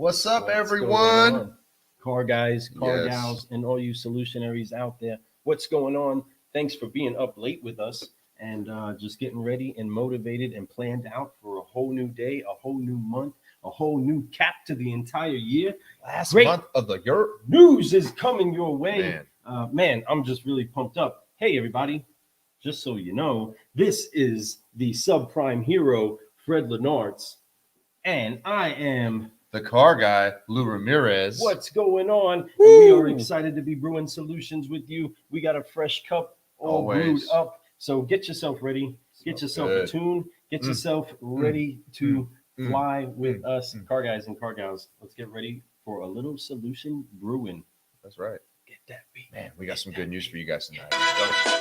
What's up, What's everyone? Car guys, car Yes. gals, and all you solutionaries out there. What's going on? Thanks for being up late with us and just getting ready and motivated and planned out for a whole new day, a whole new month, a whole new cap to the entire year. Last Great month of the year. news is coming your way. Man. Man, I'm just really pumped up. Hey, everybody, just so you know, this is the subprime hero, Fred Lenartz, and I am The car guy, Lou Ramirez. What's going on? And Woo! we are excited to be brewing solutions with you. We got a fresh cup all brewed Always. up. So get yourself ready, get yourself good. attuned, get yourself ready to fly with us, car guys and car gals. Let's get ready for a little solution brewing. That's right. Get that beat. Man, we got some good news for you guys tonight. Let's go.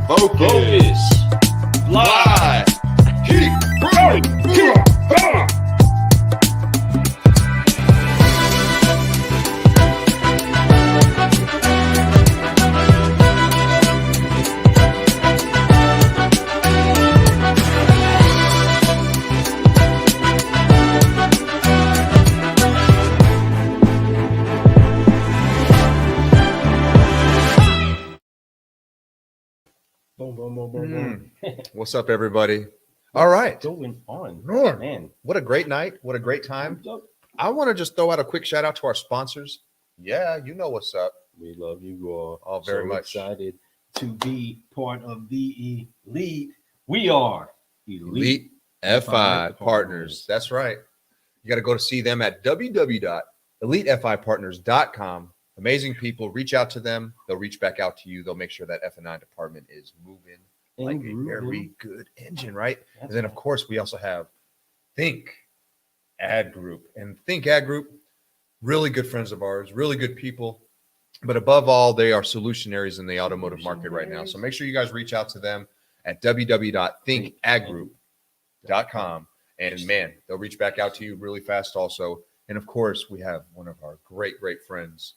Focus. Fly. Keep growing. Boom, boom, boom, boom, boom. What's up, everybody? All right. Going on. Man, Man. what a great night. What a great time. I want to just throw out a quick shout out to our sponsors. Yeah, you know what's up. We love you all. Oh, very much. Excited to be part of the elite. We are Elite FI Partners. That's right. You got to go to see them at www.elitefipartners.com. Amazing people. Reach out to them. They'll reach back out to you. They'll make sure that F&I department is moving like a very good engine, right? And then, of course, we also have Think Ad Group. And Think Ad Group, really good friends of ours, really good people. But above all, they are solutionaries in the automotive market right now. So make sure you guys reach out to them at www.thinkadgroup.com. And, man, they'll reach back out to you really fast also. And, of course, we have one of our great, great friends,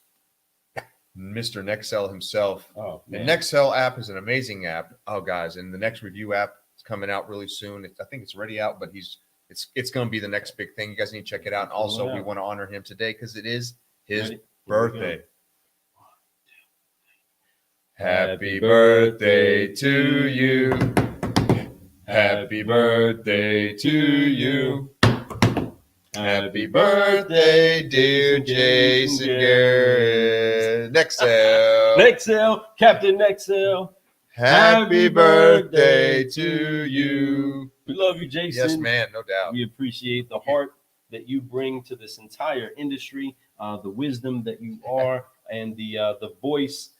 Mr. Nexel himself. Oh, the man. Nexel app is an amazing app. Oh, guys, and the next review app is coming out really soon. I think it's already out, but it's going to be the next big thing. You guys need to check it out. And also, we want to honor him today because it is his birthday. Happy birthday to you. Happy birthday to you. Happy birthday, dear Jason Garrett. Nexel, Captain Nexel. Happy birthday to you. We love you, Jason. Yes, man, no doubt. We appreciate the heart that you bring to this entire industry, the wisdom that you are, and the voice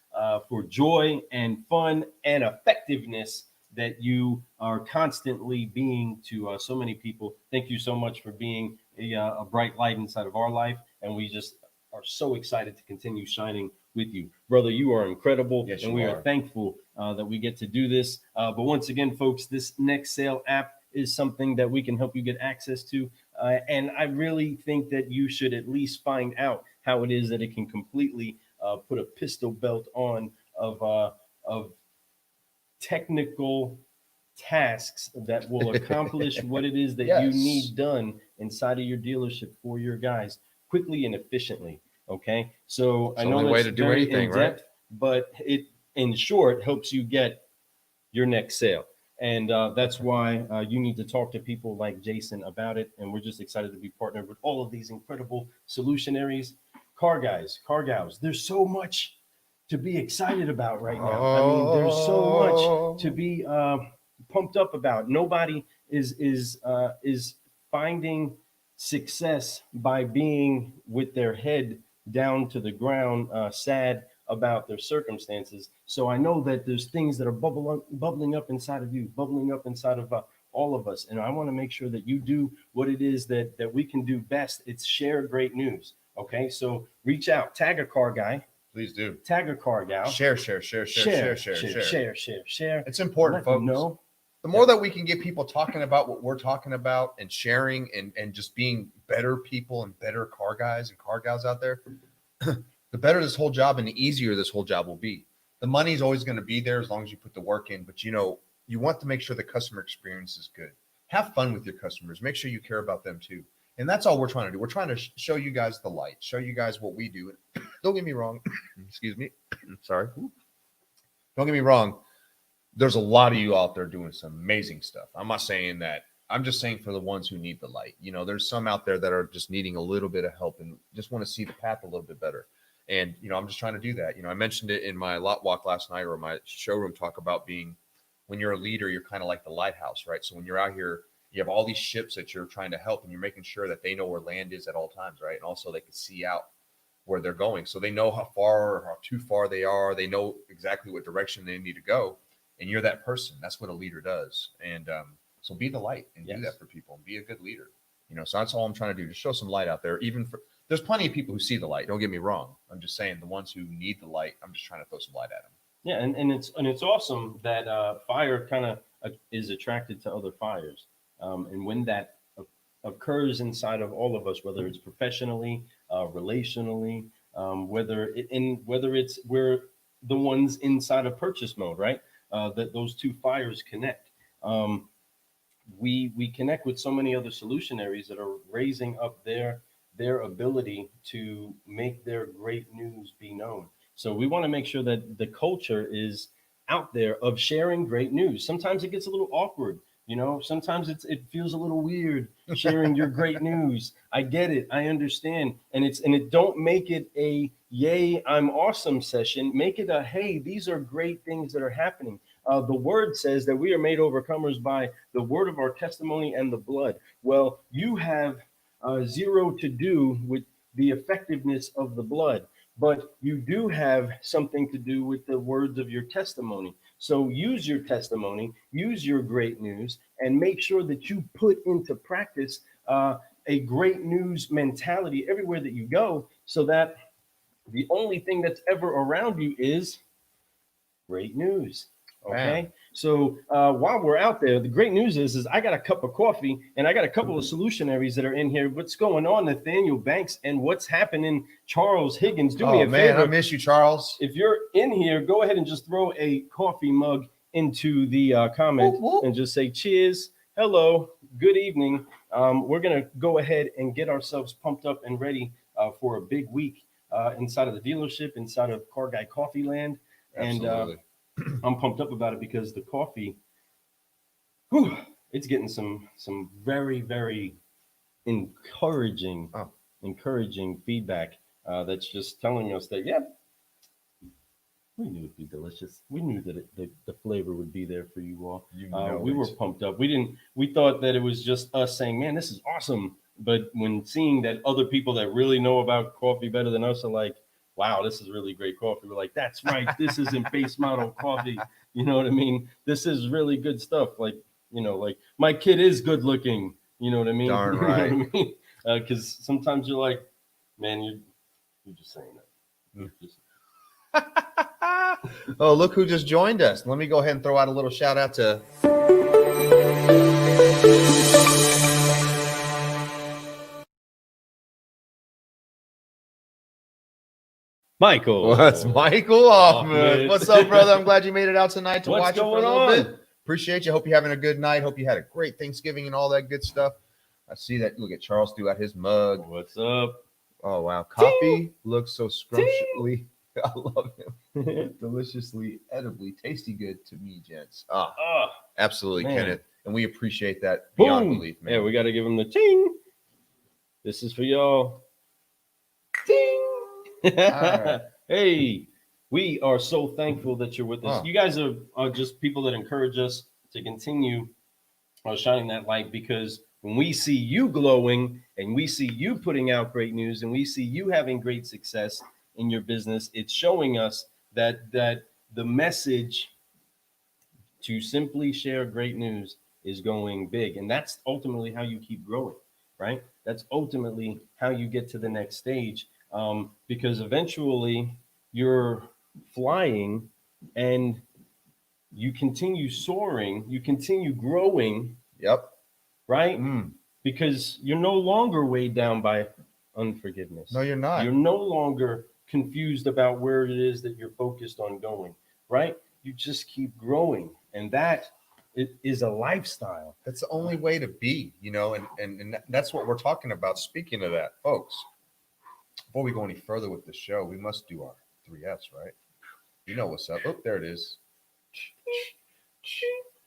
for joy and fun and effectiveness that you are constantly being to so many people. Thank you so much for being a bright light inside of our life, and we just are so excited to continue shining with you. Brother, you are incredible, yes, and we are thankful that we get to do this. But once again, folks, this Nexel app is something that we can help you get access to And I really think that you should at least find out how it is that it can completely put a pistol belt on of technical tasks that will accomplish what it is that you Yes. need done inside of your dealership for your guys quickly and efficiently. Okay, so It's I the know only way that's to do very anything, in right? depth, but it, in short, helps you get your next sale. And that's why you need to talk to people like Jason about it. And we're just excited to be partnered with all of these incredible solutionaries, car guys, car gals. There's so much to be excited about right now. I mean, there's so much to be pumped up about. Nobody is finding success by being with their head down to the ground, sad about their circumstances. So I know that there's things that are bubbling up inside of you, bubbling up inside of all of us. And I want to make sure that you do what it is that we can do best. It's share great news. Okay, so reach out, tag a car guy. Please do. Tag a car gal. Share. Share. It's important, Let them folks. know. The more that we can get people talking about what we're talking about and sharing and just being better people and better car guys and car gals out there, the better this whole job and the easier this whole job will be. The money's always going to be there as long as you put the work in, but you want to make sure the customer experience is good. Have fun with your customers. Make sure you care about them too. And that's all we're trying to do. We're trying to show you guys the light, show you guys what we do. Don't get me wrong. Excuse me. Sorry. Don't get me wrong. There's a lot of you out there doing some amazing stuff. I'm not saying that. I'm just saying for the ones who need the light. There's some out there that are just needing a little bit of help and just want to see the path a little bit better. And, I'm just trying to do that. I mentioned it in my lot walk last night or my showroom talk about being, when you're a leader, you're kind of like the lighthouse, right? So when you're out here, you have all these ships that you're trying to help and you're making sure that they know where land is at all times, right? And also they can see out where they're going. So they know how far or how too far they are. They know exactly what direction they need to go. And you're that person. That's what a leader does. And so be the light and do that for people and be a good leader. So that's all I'm trying to do, to show some light out there. There's plenty of people who see the light. Don't get me wrong. I'm just saying the ones who need the light, I'm just trying to throw some light at them. Yeah, and it's awesome that fire kind of is attracted to other fires. And when that occurs inside of all of us, whether it's professionally, relationally, whether it's we're the ones inside of purchase mode, right? That those two fires connect. We connect with so many other solutionaries that are raising up their ability to make their great news be known. So we want to make sure that the culture is out there of sharing great news. Sometimes it gets a little awkward. Sometimes it feels a little weird sharing your great news. I get it. I understand. And it don't make it a yay, I'm awesome session. Make it a, hey, these are great things that are happening. The word says that we are made overcomers by the word of our testimony and the blood. Well, you have zero to do with the effectiveness of the blood, but you do have something to do with the words of your testimony. So use your testimony, use your great news, and make sure that you put into practice a great news mentality everywhere that you go, so that the only thing that's ever around you is great news. Okay. Wow. So while we're out there, the great news is I got a cup of coffee and I got a couple of solutionaries that are in here. What's going on, Nathaniel Banks, and what's happening, Charles Higgins? Do me a favor. I miss you, Charles. If you're in here, go ahead and just throw a coffee mug into the comment and just say cheers, hello, good evening. We're going to go ahead and get ourselves pumped up and ready for a big week inside of the dealership, inside of Car Guy Coffee Land. Absolutely. And I'm pumped up about it because the coffee, it's getting some very, very encouraging feedback that's just telling us that, yeah, we knew it'd be delicious. We knew that the flavor would be there for you all. We were pumped up. We thought that it was just us saying, man, this is awesome. But when seeing that other people that really know about coffee better than us are like, wow, this is really great coffee. We're like, that's right. This isn't base model coffee. You know what I mean? This is really good stuff. Like, like my kid is good looking. You know what I mean? Darn right. Because sometimes you're like, man, you're just saying that. Oh, look who just joined us. Let me go ahead and throw out a little shout out to Michael. What's Michael Hoffman? Hoffman. What's up, brother? I'm glad you made it out tonight to What's watch it for a going little on? bit. Appreciate you. Hope you're having a good night. Hope you had a great Thanksgiving and all that good stuff. I see that. Look at Charles threw out his mug. What's up? Oh, wow. Coffee looks so scrumptiously. I love him. Deliciously, edibly, tasty good to me, gents. Absolutely, man. Kenneth. And we appreciate that beyond Boom. belief, man. Yeah, we got to give him the ting. This is for y'all. Ting. right. Hey, we are so thankful that you're with us. Oh. You guys are just people that encourage us to continue shining that light, because when we see you glowing and we see you putting out great news and we see you having great success in your business, it's showing us that the message to simply share great news is going big. And that's ultimately how you keep growing, right? That's ultimately how you get to the next stage, because eventually you're flying and you continue soaring, you continue growing. Yep. Right? Because you're no longer weighed down by unforgiveness. No, you're not. You're no longer confused about where it is that you're focused on going, right? You just keep growing. And that is a lifestyle. That's the only way to be, and that's what we're talking about. Speaking of that, folks, before we go any further with the show, we must do our 3Fs, right? You know what's up. Oh, there it is.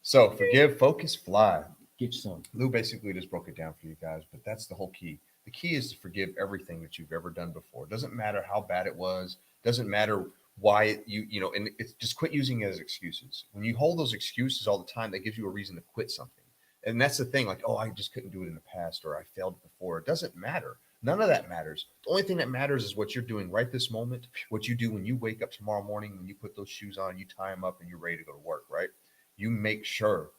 So forgive, focus, fly. Get some. Lou basically just broke it down for you guys, but that's the whole key. The key is to forgive everything that you've ever done before. It doesn't matter how bad it was. Doesn't matter why and it's just quit using it as excuses. When you hold those excuses all the time, that gives you a reason to quit something. And that's the thing, like, oh, I just couldn't do it in the past, or I failed before. It doesn't matter. None of that matters. The only thing that matters is what you're doing right this moment, what you do when you wake up tomorrow morning, when you put those shoes on, you tie them up, and you're ready to go to work, right? You make sure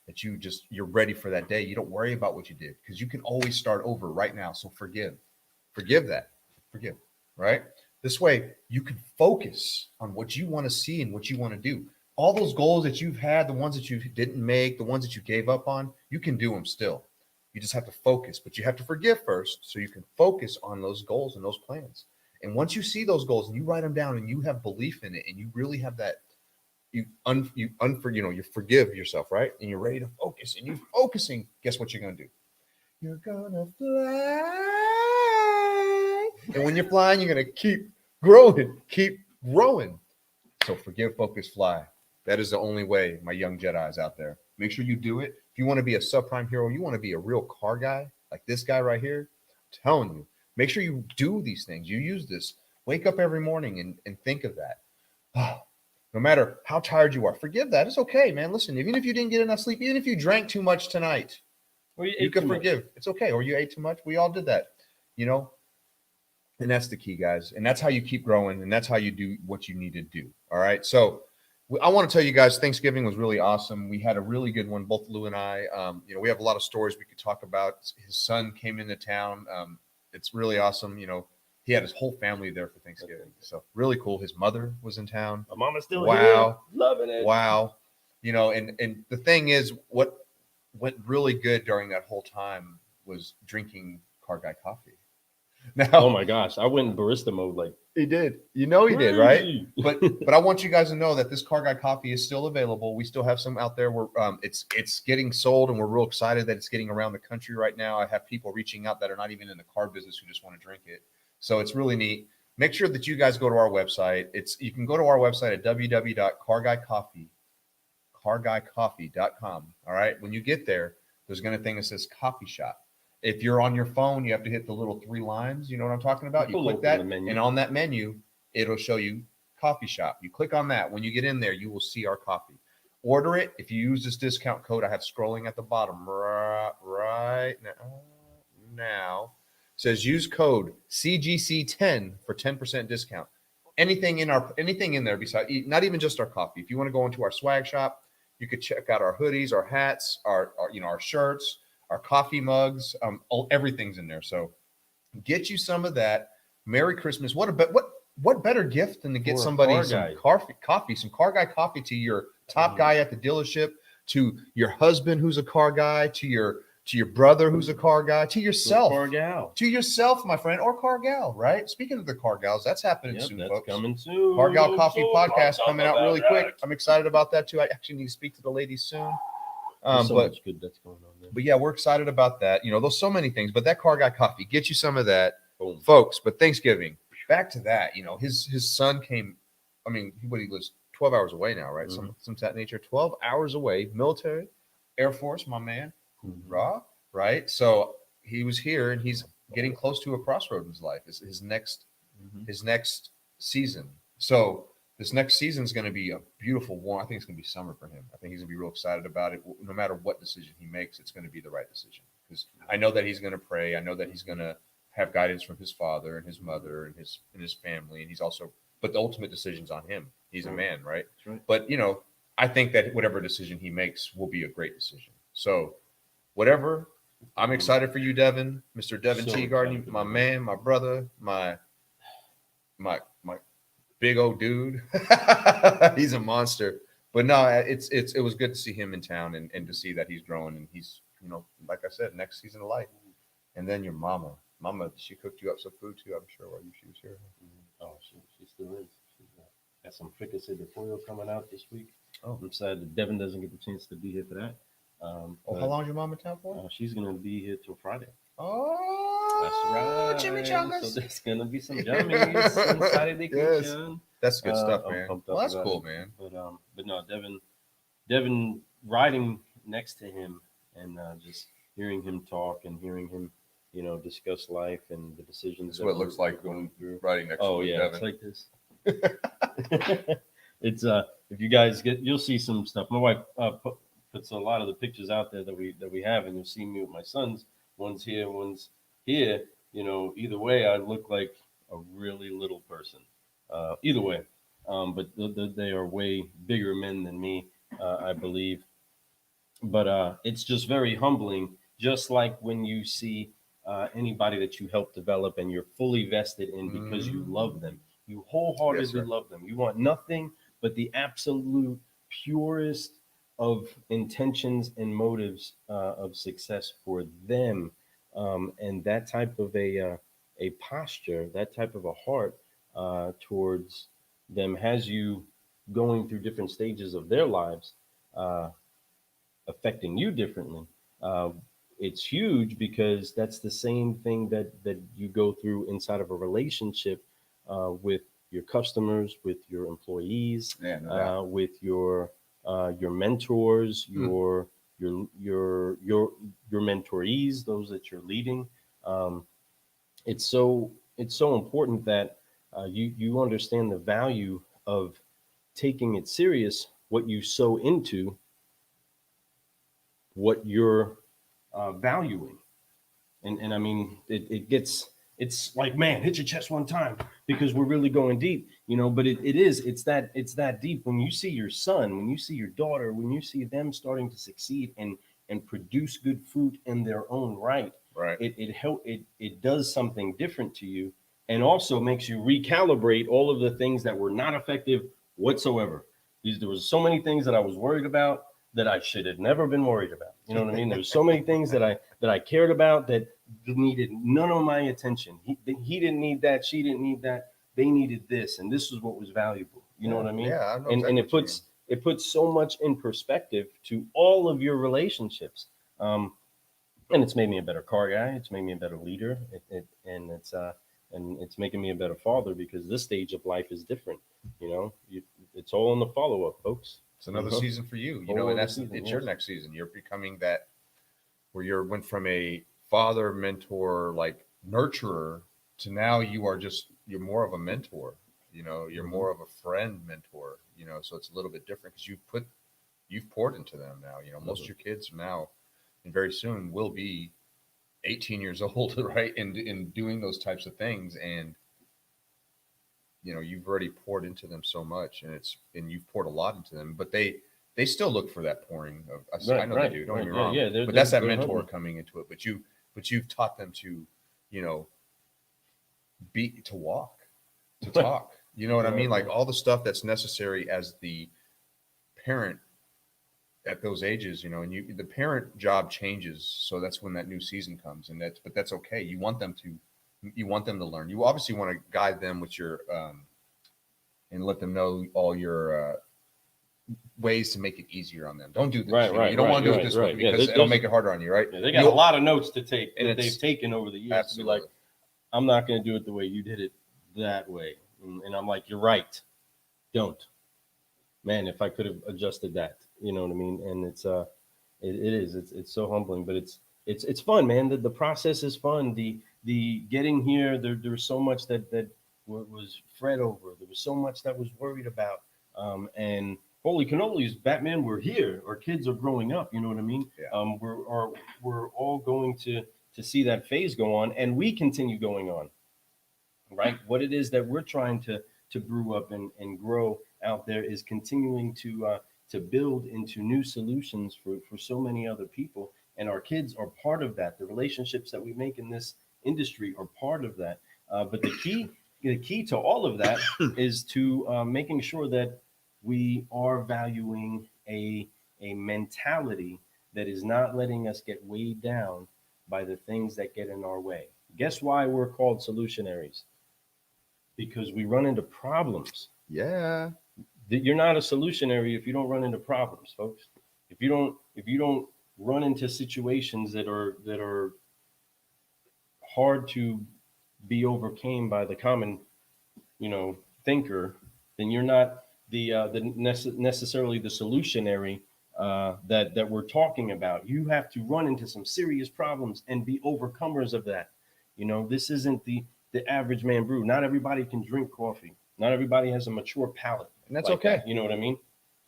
that you're ready for that day. You don't worry about what you did, because you can always start over right now. So forgive that, right? This way you can focus on what you want to see and what you want to do. All those goals that you've had, the ones that you didn't make, the ones that you gave up on, you can do them still. You just have to focus, but you have to forgive first, so you can focus on those goals and those plans. And once you see those goals and you write them down and you have belief in it, and you really have that, you forgive yourself, right? And you're ready to focus, and you're focusing. Guess what you're going to do? You're going to fly. And when you're flying, you're going to keep growing. So forgive, focus, fly. That is the only way, my young Jedis out there. Make sure you do it. If you want to be a subprime hero, you want to be a real car guy, like this guy right here, I'm telling you, make sure you do these things. You use this. Wake up every morning and think of that. No matter how tired you are, forgive that. It's okay, man. Listen, even if you didn't get enough sleep, even if you drank too much tonight, Or you can forgive. It's okay. Or you ate too much. We all did that, And that's the key, guys. And that's how you keep growing. And that's how you do what you need to do. All right. So I want to tell you guys, Thanksgiving was really awesome. We had a really good one, both Lou and I. We have a lot of stories we could talk about. His son came into town. It's really awesome. He had his whole family there for Thanksgiving. So really cool. His mother was in town. My mama's still here. Loving it. Wow. And the thing is, what went really good during that whole time was drinking Car Guy coffee. Now, oh my gosh, I went in barista mode. Like he did. He did, right? But I want you guys to know that this Car Guy coffee is still available. We still have some out there. We're it's getting sold, and we're real excited that it's getting around the country right now. I have people reaching out that are not even in the car business who just want to drink it. So it's really neat. Make sure that you guys go to our website. You can go to our website at www.carguycoffee.com. All right. When you get there, there's going to be a thing that says coffee shop. If you're on your phone, you have to hit the little 3 lines. You know what I'm talking about? You click that, and on that menu, it'll show you coffee shop. You click on that. When you get in there, you will see our coffee. Order it. If you use this discount code, I have scrolling at the bottom right now. Says use code CGC10 for 10% discount. Anything in there besides, not even just our coffee. If you want to go into our swag shop, you could check out our hoodies, our hats, our shirts, our coffee mugs. Everything's in there. So get you some of that. Merry Christmas. What better gift than to get somebody some coffee, some Car Guy coffee, to your top guy at the dealership, to your husband who's a car guy, to your to your brother who's a car guy, to yourself, car gal. to yourself, my friend, or car gal, right? Speaking of the car gals, that's happening soon, that's folks. coming soon. Car Gal Coffee So podcast coming out really quick. that. I'm excited about that too. I actually need to speak to the ladies soon. There's so much good that's going on there. But yeah, we're excited about that. You know, there's so many things, but that Car Guy Coffee, get you some of that, Boom. folks. But Thanksgiving, back to that. You know, his son came. I mean, he lives 12 hours away now, right? Mm-hmm. Some that nature. 12 hours away, military, Air Force, my man, raw, right? So he was here, and he's getting close to a crossroad in his life. His next season. So this next season is going to be a beautiful one. I think it's going to be summer for him. I think he's going to be real excited about it. No matter what decision he makes, it's going to be the right decision. Because I know that he's going to pray. I know that he's going to have guidance from his father and his mother and his family. And he's also, but the ultimate decision's on him. He's a man, right? That's right. But, you know, I think that whatever decision he makes will be a great decision. So whatever, I'm excited for you, Devin, Mr. Devin Teagarden, my man, my brother, my big old dude. He's a monster. But no, it was good to see him in town and to see that he's growing, and he's, you know, like I said, next season of life. And then your mama, she cooked you up some food too, I'm sure, while she was here. Oh, she still is. She's got some fricassee de pollo coming out this week. Oh, I'm sad that Devin doesn't get the chance to be here for that. How long is your mom in town for? She's gonna be here till Friday. Oh, that's right. Chimichangas. So there's gonna be some jammies inside of the kitchen. That's good stuff, man. Well, that's cool, man. But no, Devin riding next to him and just hearing him talk and hearing him, you know, discuss life and the decisions. That's what it looks like when riding next to yeah, Devin. it's like this. It's if you guys you'll see some stuff. My wife puts a lot of the pictures out there that we have, and you'll see me with my sons. One's here, one's here. You know, either way, I look like a really little person. Either way, but they are way bigger men than me, I believe. But it's just very humbling, just like when you see anybody that you help develop and you're fully vested in because you love them. You wholeheartedly love them. You want nothing but the absolute purest of intentions and motives of success for them. And that type of a posture, that type of a heart towards them has you going through different stages of their lives, affecting you differently. It's huge because that's the same thing that you go through inside of a relationship with your customers, with your employees, with your mentors, your mentorees, those that you're leading. It's so important that you understand the value of taking it serious. What you sow into, what you're valuing, and I mean it's like, man, hit your chest one time because we're really going deep, you know. But it's that deep when you see your son, when you see your daughter, when you see them starting to succeed and produce good fruit in their own right. It does something different to you, and also makes you recalibrate all of the things that were not effective whatsoever. There was so many things that I was worried about that I should have never been worried about. You know what I mean? There was so many things that I cared about that needed none of my attention. He didn't need that. She didn't need that. They needed this, and this is what was valuable. You know what I mean? Yeah, I know and it puts so much in perspective to all of your relationships. And it's made me a better car guy. It's made me a better leader. And it's making me a better father because this stage of life is different. You know, it's all in the follow up, folks. It's another season for you, you know, and it's your next season. You're becoming that where you went from a father, mentor, like nurturer to now you're more of a mentor, you know, you're more of a friend mentor, you know, so it's a little bit different because you've poured into them now, you know, most of your kids now and very soon will be 18 years old, right? In doing those types of things. And you know, you've already poured into them so much, and you've poured a lot into them, but they still look for that pouring of. I know they do. Don't get me wrong. But that's that mentor coming into it. But you've taught them to, you know, to walk, to talk. You know what I mean? Like all the stuff that's necessary as the parent, at those ages, you know, and the parent job changes, so that's when that new season comes, and that's okay. You want them to learn. You obviously want to guide them with your and let them know all your ways to make it easier on them. Don't do this. You don't want to do it this way because it'll make it harder on you, right? Yeah, they got a lot of notes to take that they've taken over the years. Absolutely. To be like, I'm not going to do it the way you did it that way. And I'm like, you're right. Don't. Man, if I could have adjusted that, you know what I mean? And it's it's so humbling, but it's fun, man. The process is fun. The getting here, there's so much that was fret over. There was so much that was worried about. And holy cannolis, Batman, we're here. Our kids are growing up, you know what I mean? Yeah. We're all going to see that phase go on, and we continue going on. Right? What it is that we're trying to brew up and grow out there is continuing to build into new solutions for so many other people, and our kids are part of that. The relationships that we make in this industry are part of that. But the key to all of that is to making sure that we are valuing a mentality that is not letting us get weighed down by the things that get in our way. Guess why we're called solutionaries? Because we run into problems. Yeah. You're not a solutionary if you don't run into problems, folks. If you don't run into situations that are hard to be overcame by the common, thinker, then you're not necessarily the solutionary that we're talking about. You have to run into some serious problems and be overcomers of that. This isn't the average man brew. Not everybody can drink coffee. Not everybody has a mature palate. And that's okay. You know what I mean?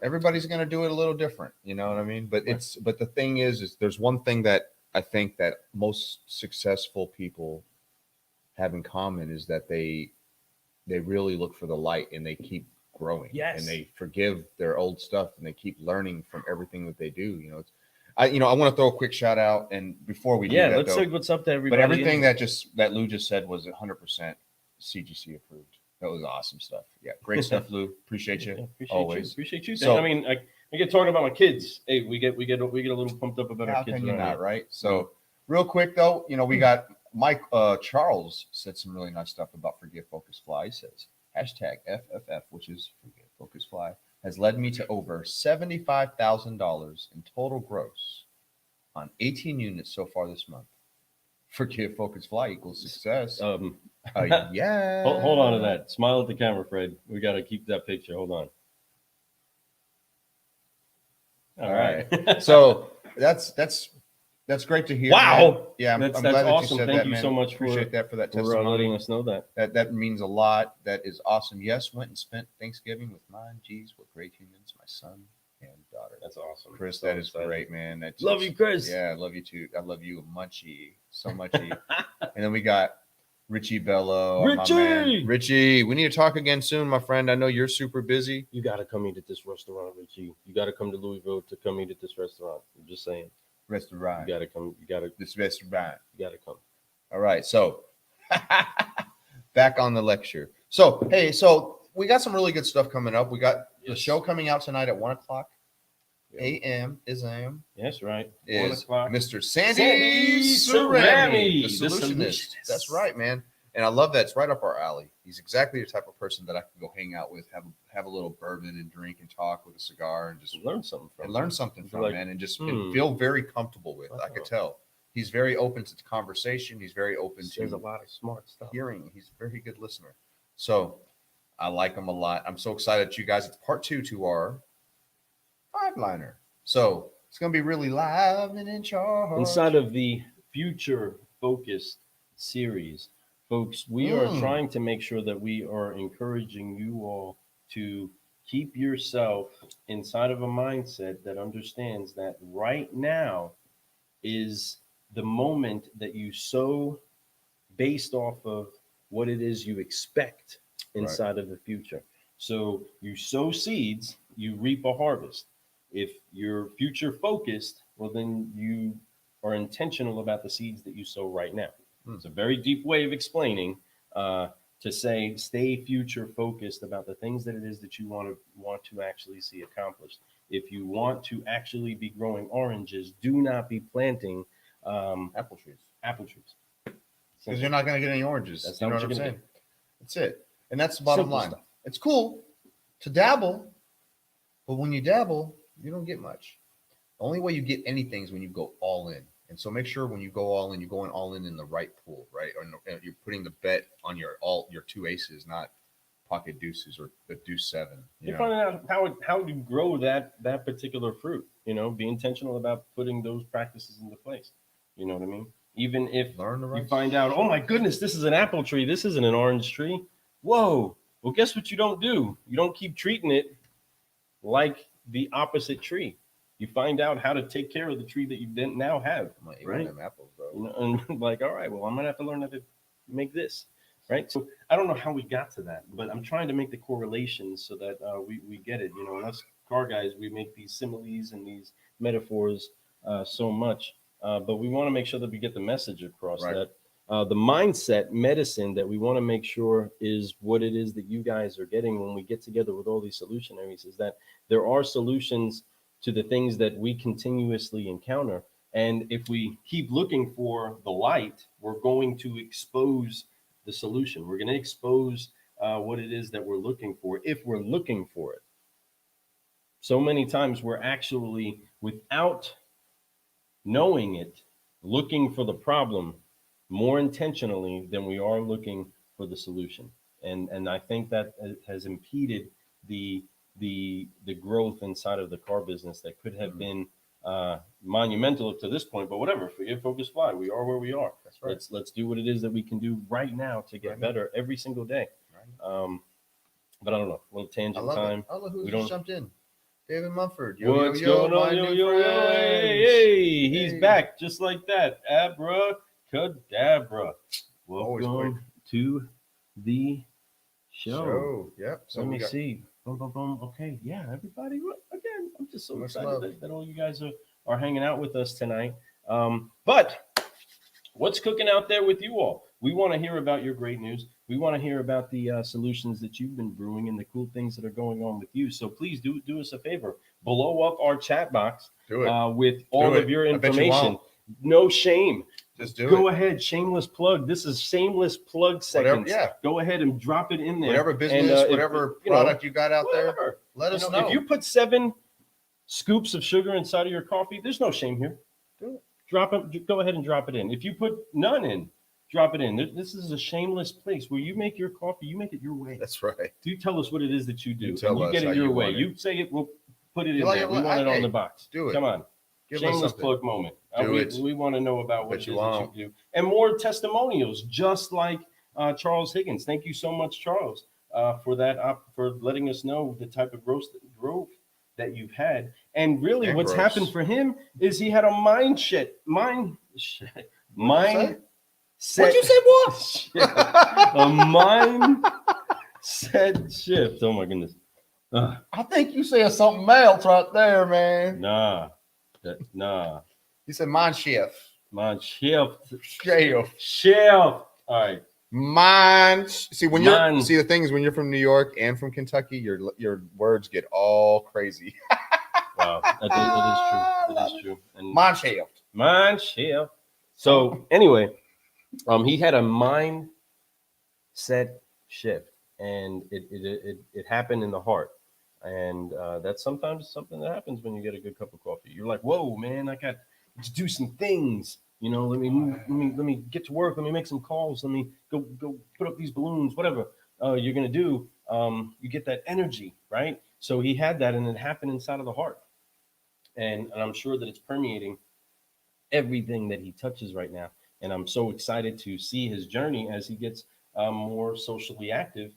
Everybody's going to do it a little different. You know what I mean? But but the thing is there's one thing that I think that most successful people have in common is that they really look for the light and they keep growing. Yes. And they forgive their old stuff and they keep learning from everything that they do. I want to throw a quick shout out, and before we do that, let's say what's up to everybody. But everything that Lou just said was 100% CGC approved. That was awesome stuff. Yeah, great stuff, Lou. Appreciate you. Always. Appreciate you. So, I mean, I get talking about my kids. Hey, we get a little pumped up about our kids. How can you not, right? So, real quick though, we got Mike Charles said some really nice stuff about Forgive Focus Fly. He says #FFF, which is Forgive Focus Fly, has led me to over $75,000 in total gross on 18 units so far this month. Forgive Focus Fly equals success. Yeah. Hold on to that. Smile at the camera, Fred. We got to keep that picture. Hold on. All right. So that's great to hear. Wow. Man. Yeah, I'm that's glad awesome. that you said Thank that, you man. so much Appreciate that for that testimony. Letting us know that. That means a lot. That is awesome. Yes, went and spent Thanksgiving with mine. Geez, what great humans, my son and daughter. That's awesome. Chris, that is great, man. Love you, Chris. Yeah, I love you too. I love you munchy, so muchy. And then we got Richie Bello. Richie, we need to talk again soon, my friend. I know you're super busy. You got to come eat at this restaurant, Richie. You got to come to Louisville to come eat at this restaurant. I'm just saying. Restaurant. You got to come. This restaurant. You got to come. All right. So back on the lecture. So, hey, we got some really good stuff coming up. We got the show coming out tonight at 1:00 a.m. is AM. Yes, right. Is Mr. Sandy Cerami, the Solutionist. That's right, man. And I love that. It's right up our alley. He's exactly the type of person that I can go hang out with, have a little bourbon and drink and talk with a cigar and just learn something from. Man, and just and feel very comfortable with. I could tell. He's very open to conversation. He's very open to a lot of smart stuff. Hearing. He's a very good listener. So I like him a lot. I'm so excited you guys. It's part 2 to our 5-liner. So it's going to be really live and in charge. Inside of the future focused series, folks, we are trying to make sure that we are encouraging you all to keep yourself inside of a mindset that understands that right now is the moment that you sow based off of what it is you expect inside of the future. So you sow seeds, you reap a harvest. If you're future focused, well, then you are intentional about the seeds that you sow right now. It's a very deep way of explaining to say stay future focused about the things that it is that you want to actually see accomplished. if you want to actually be growing oranges, do not be planting Apple trees. apple trees. Because you're not going to get any oranges. That's You not know what what I'm you're gonna saying? That's it. And that's the bottom Simple line. stuff. It's cool to dabble, but when you dabble, you don't get much. The only way you get anything is when you go all in. And so make sure when you go all in, you're going all in the right pool, right? Or you're putting the bet on your two aces, not pocket deuces or the deuce seven. You're finding out how to grow that particular fruit. You know, be intentional about putting those practices into place. You know what I mean? Even if Learn the right you find out, oh my goodness, this is an apple tree, this isn't an orange tree. Whoa. Well, guess what you don't do? You don't keep treating it like the opposite tree. You find out how to take care of the tree that you then now have. I'm like, Right? them apples, bro. You know, and like, all right, well, I'm gonna have to learn how to make this. Right. So I don't know how we got to that, but I'm trying to make the correlations so that we get it. You know, and us car guys, we make these similes and these metaphors so much, but we want to make sure that we get the message across Right. that the mindset medicine that we want to make sure is what it is that you guys are getting when we get together with all these solutionaries is that there are solutions to the things that we continuously encounter. And if we keep looking for the light, we're going to expose the solution. We're going to expose what it is that we're looking for if we're looking for it. So many times we're actually, without knowing it, looking for the problem more intentionally than we are looking for the solution. And I think that has impeded the growth inside of the car business that could have been monumental up to this point. But whatever, forget focus fly. We are where we are. That's right. Let's do what it is that we can do right now to get better every single day. But I don't know, a little tangent time. I love who We just don't- jumped in. David Mumford. What's going on? my Yo, new yo, yo, hey, friends. hey, he's Hey. back just like that. Abracadabra. Always Welcome to the show. Yep. So Let we me got, see. Boom, boom, boom. Okay. Yeah, everybody. Again, I'm just so Much excited love. that all you guys are hanging out with us tonight. But what's cooking out there with you all? We want to hear about your great news. We want to hear about the solutions that you've been brewing and the cool things that are going on with you. So please do us a favor. Blow up our chat box do it. with all of your I bet you information. won't. No shame. Just do Go it. ahead, shameless plug. This is shameless plug seconds. Yeah. Go ahead and drop it in there. Whatever business, And, whatever product you got out there, whatever. let us know. If you put 7 scoops of sugar inside of your coffee, there's no shame here. Do it. Drop it. Go ahead and drop it in. If you put none in, drop it in. This is a shameless place where you make your coffee. You make it your way. That's right. You tell us what it is that you do. You tell and you us get how it your you way. want it. You say it. We'll put it in like there. it? We want it on Hey, the box. do it. Come on. Give us Shameless something. plug moment. Do it. We want to know about what Bet it you is that won't. you do. And more testimonials, just like Charles Higgins. Thank you so much, Charles, for that, for letting us know the type of growth that you've had. And really And what's gross. happened for him is he had a mindset. What'd Set, you say, boy? a mindset shift. Oh my goodness. I think you said something else right there, man. Nah. You said mind shift. Mind shift. Shift. All right. Mind. See when Mind. you're. See the thing is when you're from New York and from Kentucky, your words get all crazy. Wow. That is true. That is true. And Mind shift. mind shift. So anyway, he had a mindset shift, and it happened in the heart. And that's sometimes something that happens when you get a good cup of coffee. You're like, whoa, man, I got to do some things. You know, let me get to work. Let me make some calls. Let me go put up these balloons, whatever you're gonna do. You get that energy, right? So he had that, and it happened inside of the heart. And I'm sure that it's permeating everything that he touches right now. And I'm so excited to see his journey as he gets more socially active.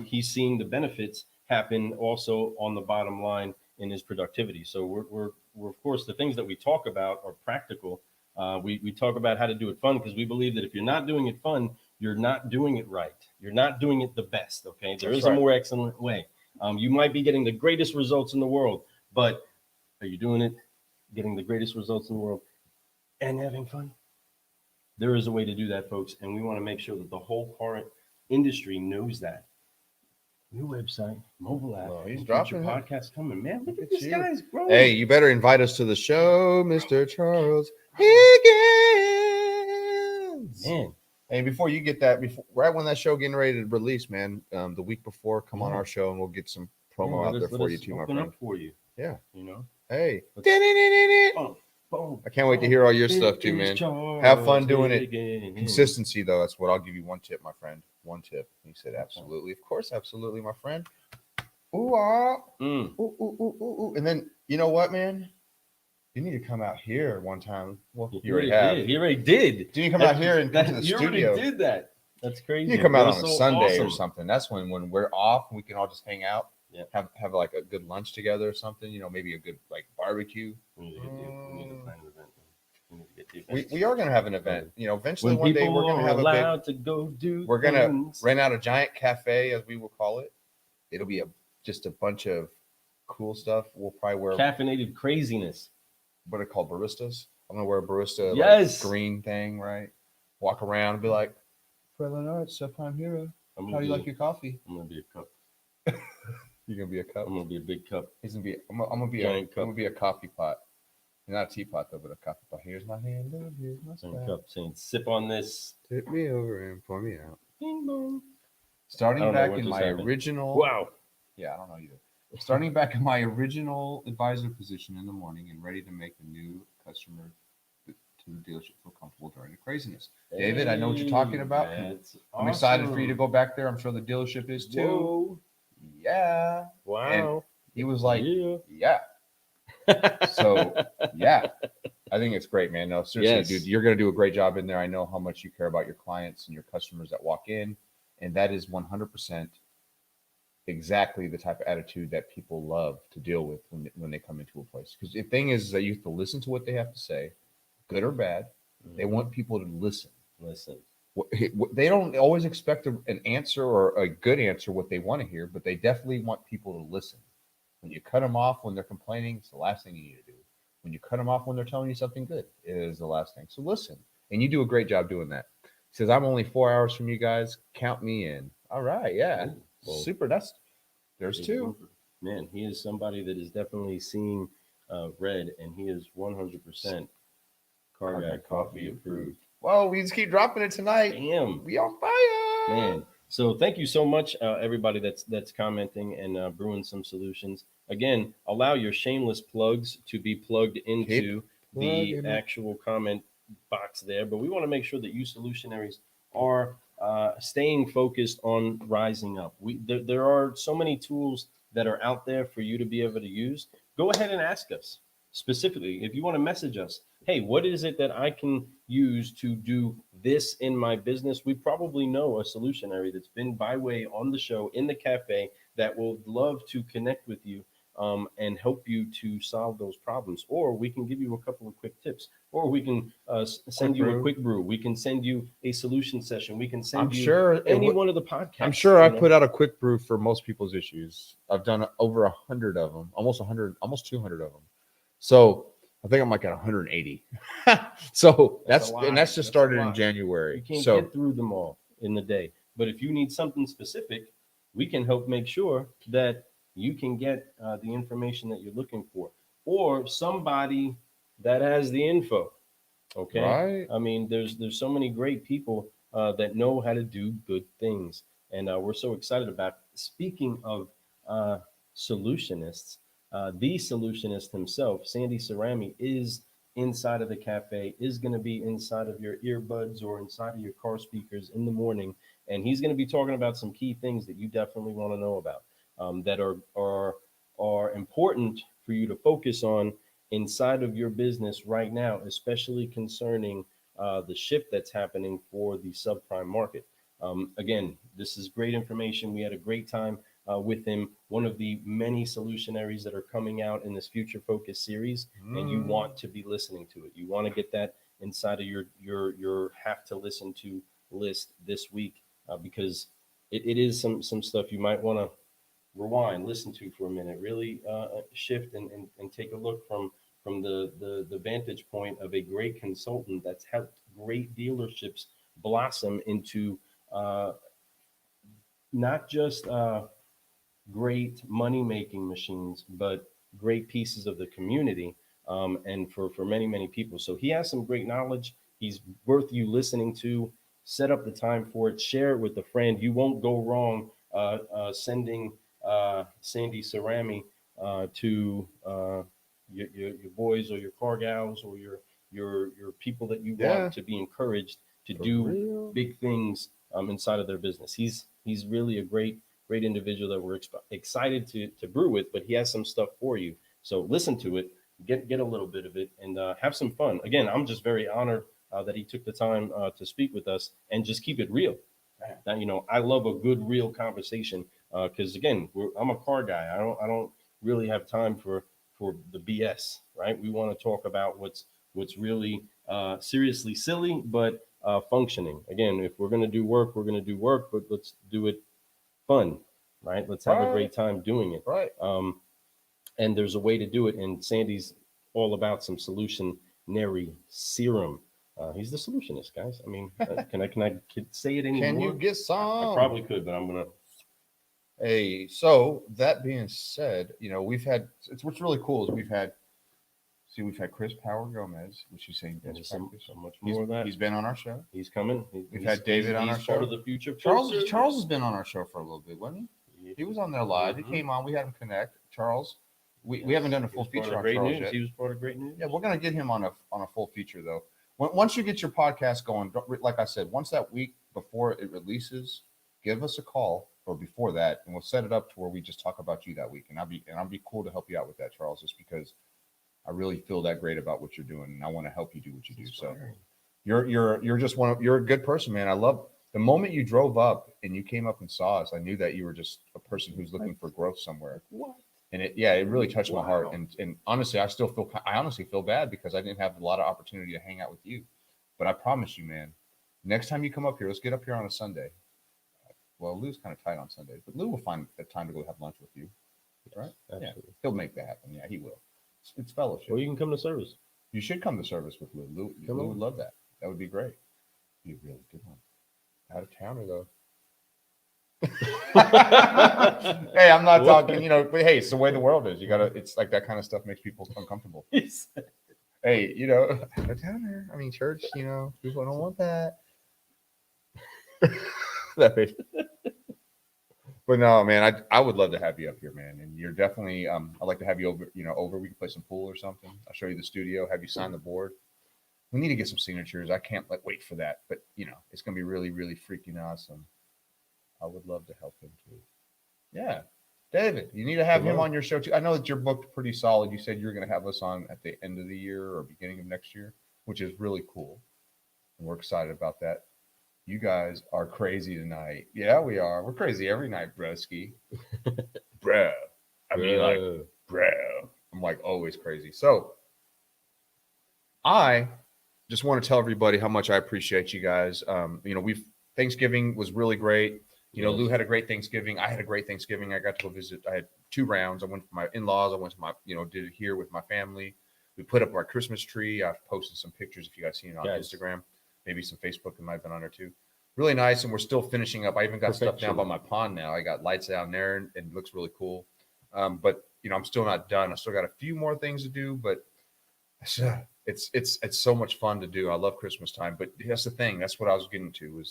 He's seeing the benefits happen also on the bottom line in his productivity. So we're of course, the things that we talk about are practical. We talk about how to do it fun because we believe that if you're not doing it fun, you're not doing it right. You're not doing it the best. Okay, there is a more excellent way. You might be getting the greatest results in the world, but are you doing it, getting the greatest results in the world, and having fun? There is a way to do that, folks, and we want to make sure that the whole car industry knows that. New website, mobile app. Well, he's and dropping future it. podcasts coming. Man, look Look at at this you. guy's growing. Hey, you better invite us to the show, Mr. Charles Higgins. Man, Hey, before you get that, before right when that show getting ready to release, man, the week before, come on Yeah. our show and we'll get some promo man, out there let for us you too, my open friend. up for you. Yeah. You know. Hey. Boom, boom, I can't wait to hear all your stuff too, man. Have fun doing it. Consistency, though, that's what I'll give you one tip, my friend. One tip. He said, absolutely. Of course, absolutely, my friend. Ooh, ooh, ooh, ooh, ooh. And then, you know what, man? You need to come out here one time. Well, you already have. He already did. You need to come out here and come to the you studio. already did that. That's crazy. You need to come out on a so Sunday or awesome. something. That's when we're off and we can all just hang out. Yeah. Have like a good lunch together or something. You know, maybe a good like barbecue. We need to plan an event. We need to get the event. We are going to have an event. You know, eventually When one day we're going to have a big. to go do. We're going to rent out a giant cafe, as we will call it. It'll be just a bunch of cool stuff. We'll probably wear caffeinated craziness. What are they called, baristas? I'm gonna wear a barista Yes. like, green thing, right? Walk around and be like, Fred Leonard, subprime hero. How do you like your coffee? I'm gonna be a cup. You're gonna be a cup. I'm gonna be a big cup. He's gonna be. I'm gonna be a coffee pot. Not a teapot though, but a coffee pot. Here's my hand. Here's my cup. Saying, sip on this. Tip me over and pour me out. Ding dong. Starting back in my original. Wow. Yeah, I don't know either. Starting back in my original advisor position in the morning and ready to make the new customer to the dealership feel comfortable during the craziness. David, I know what you're talking about. I'm excited for you to go back there. I'm sure the dealership is too. Whoa. Yeah. Wow. And he was like, yeah. So, yeah. I think it's great, man. No, seriously, dude, you're going to do a great job in there. I know how much you care about your clients and your customers that walk in. And that is 100% exactly the type of attitude that people love to deal with when they come into a place. Because the thing is that you have to listen to what they have to say, good or bad. Mm-hmm. They want people to listen. They don't always expect an answer or a good answer, what they want to hear, but they definitely want people to listen. When you cut them off when they're complaining, it's the last thing you need to do. When you cut them off when they're telling you something good, it is the last thing. So listen, and you do a great job doing that. He says, I'm only 4 hours from you guys. Count me in. All right, yeah. Well, super. There's two. Man, he is somebody that is definitely seeing red, and he is 100% Car Guy Coffee approved. Well, we just keep dropping it tonight. Damn, we on fire, man. So thank you so much, everybody that's commenting and brewing some solutions. Again, allow your shameless plugs to be plugged into the actual comment box there. But we want to make sure that you solutionaries are staying focused on rising up. There are so many tools that are out there for you to be able to use. Go ahead and ask us specifically if you want to message us. Hey, what is it that I can use to do this in my business? We probably know a solutionary that's been by way on the show in the cafe that will love to connect with you and help you to solve those problems. Or we can give you a couple of quick tips. Or we can send you a quick brew. We can send you a solution session. We can send any one of the podcasts. I'm sure I put out a quick brew for most people's issues. I've done over 100 of them, almost 200 of them. So I think I'm like at 180. So that's just started in January. You can't get through them all in the day. But if you need something specific, we can help make sure that you can get the information that you're looking for, or somebody that has the info. Okay. Right. I mean, there's so many great people that know how to do good things. And we're so excited about it. Speaking of solutionists, the solutionist himself, Sandy Cerami, is inside of the cafe, is going to be inside of your earbuds or inside of your car speakers in the morning. And he's going to be talking about some key things that you definitely want to know about that are important for you to focus on inside of your business right now, especially concerning the shift that's happening for the subprime market. Again, this is great information. We had a great time with him, one of the many solutionaries that are coming out in this Future Focus series, and you want to be listening to it. You want to get that inside of your have to listen to list this week because it is some stuff you might want to rewind, listen to for a minute, really shift and take a look from the vantage point of a great consultant that's helped great dealerships blossom into not just great money making machines, but great pieces of the community, and for many people. So he has some great knowledge. He's worth you listening to. Set up the time for it. Share it with a friend. You won't go wrong sending Sandy Cerami to your boys or your car gals or your people that you Yeah. want to be encouraged to For do real. big things inside of their business. He's really a great individual that we're excited to brew with, but he has some stuff for you. So listen to it, get a little bit of it, and have some fun. Again, I'm just very honored that he took the time to speak with us and just keep it real. That, I love a good real conversation because again, I'm a car guy. I don't really have time for the BS. Right? We want to talk about what's really seriously silly, but functioning. Again, if we're gonna do work, we're gonna do work, but let's do it fun, right? Let's have a Right. great time doing it. Right. And there's a way to do it. And Sandy's all about some solutionary serum. He's the solutionist, guys. I mean, can I say it anymore? Can you get some? I probably could, but I'm gonna. Hey, so that being said, we've had what's really cool is we've had Chris Power Gomez, which is saying And best there's practice. so much more of that. He's been on our show. He's coming. We've had David on our he's show. Part of the future. Charles has been on our show for a little bit, wasn't he? He was on there live. Mhm. He came on. We had him connect. Charles. We haven't done a full feature on Charles yet. He was part of Great News. Yeah, we're gonna get him on a full feature though. Once you get your podcast going, like I said, once that week before it releases, give us a call or before that, and we'll set it up to where we just talk about you that week, and I'll be cool to help you out with that, Charles, just because I really feel that great about what you're doing, and I want to help you do what you do. So you're just you're a good person, man. I love the moment you drove up and you came up and saw us. I knew that you were just a person who's looking for growth somewhere. What? And it really touched my heart. And honestly, I honestly feel bad because I didn't have a lot of opportunity to hang out with you. But I promise you, man, next time you come up here, let's get up here on a Sunday. Well, Lou's kind of tight on Sundays, but Lou will find the time to go have lunch with you, right? Absolutely. Yeah, he'll make that happen. Yeah, he will. It's fellowship. Or you can come to service. You should come to service with Lou. Lou would love that. That would be great. Be a really good one. Out of towner though. Hey, I'm not talking, but hey, it's the way the world is. It's like that kind of stuff makes people uncomfortable. Hey, out of towner. I mean, church, people don't want that. But no, man, I would love to have you up here, man. And you're definitely, I'd like to have you over. We can play some pool or something. I'll show you the studio, have you sign the board. We need to get some signatures. I can't wait for that, but it's gonna be really, really freaking awesome. I would love to help him too. Yeah, David, you need to have him on your show too. I know that you're booked pretty solid. You said you're gonna have us on at the end of the year or beginning of next year, which is really cool, and we're excited about that. You guys are crazy tonight. Yeah, we are. We're crazy every night, broski. Bro. I mean, like, bro. I'm like always crazy. So I just want to tell everybody how much I appreciate you guys. Thanksgiving was really great. Lou had a great Thanksgiving. I had a great Thanksgiving. I got to go visit. I had 2 rounds. I went to my in-laws. I went to my, did it here with my family. We put up our Christmas tree. I've posted some pictures if you guys seen it on Instagram. Maybe some Facebook. It might have been on there too. Really nice. And we're still finishing up. I even got stuff down by my pond now. I got lights down there and it looks really cool. But I'm still not done. I still got a few more things to do, but it's so much fun to do. I love Christmas time, but that's the thing. That's what I was getting to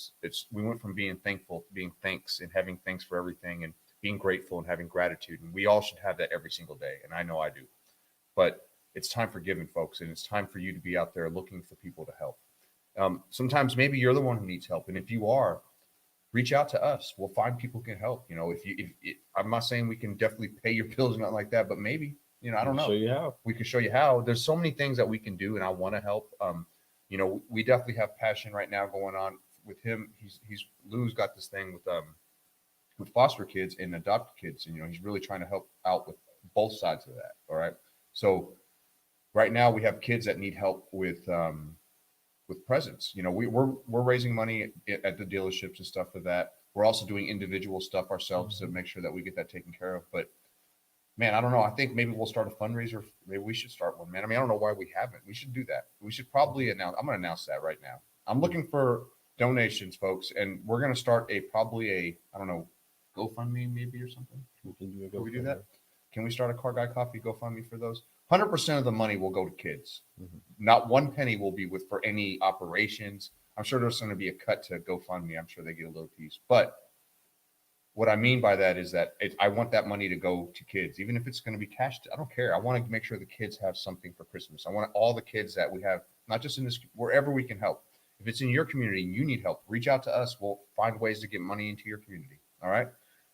we went from being thankful to being thanks and having thanks for everything and being grateful and having gratitude. And we all should have that every single day. And I know I do, but it's time for giving, folks. And it's time for you to be out there looking for people to help. Sometimes maybe you're the one who needs help. And if you are, reach out to us. We'll find people who can help. If I'm not saying we can definitely pay your bills or nothing like that, but maybe, I don't know. Show you how. We can show you how. There's so many things that we can do, and I want to help. We definitely have passion right now going on with him. Lou's got this thing with foster kids and adopted kids, and he's really trying to help out with both sides of that. All right. So right now we have kids that need help with presents. We're raising money at the dealerships and stuff for that. We're also doing individual stuff ourselves to make sure that we get that taken care of. But man, I don't know. I think maybe we'll start a fundraiser. Maybe we should start one, man. I mean, I don't know why we haven't. We should do that. We should probably announce. I'm going to announce that right now. I'm looking for donations, folks, and we're going to start probably a I don't know, GoFundMe maybe or something? We can do a Can we do GoFundMe. that? Can we start a Car Guy Coffee GoFundMe for those? 100% of the money will go to kids. Mhm. Not one penny will be with for any operations. I'm sure there's going to be a cut to GoFundMe. I'm sure they get a little piece. But what I mean by that is that I want that money to go to kids, even if it's going to be cash. I don't care. I want to make sure the kids have something for Christmas. I want all the kids that we have, not just in this, wherever we can help. If it's in your community and you need help, reach out to us. We'll find ways to get money into your community. All right.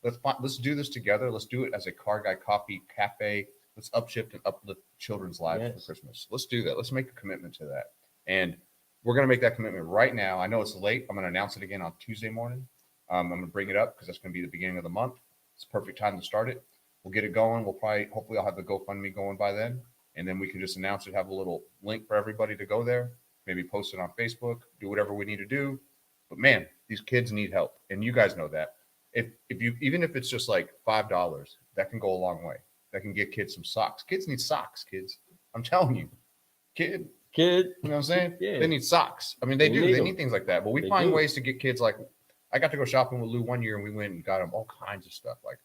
Let's do this together. Let's do it as a Car Guy Coffee Cafe. Let's upshift and uplift children's lives for Christmas. Let's do that. Let's make a commitment to that. And we're going to make that commitment right now. I know it's late. I'm going to announce it again on Tuesday morning. I'm going to bring it up because that's going to be the beginning of the month. It's a perfect time to start it. We'll get it going. Hopefully, I'll have the GoFundMe going by then. And then we can just announce it, have a little link for everybody to go there, maybe post it on Facebook, do whatever we need to do. But man, these kids need help. And you guys know that. Even if it's just like $5, that can go a long way. That can get kids some socks. Kids need socks, kids. I'm telling you. Kid, you know what I'm saying? Yeah. They need socks. I mean, they do. They need things like that. But we find ways to get kids like, I got to go shopping with Lou one year and we went and got him all kinds of stuff like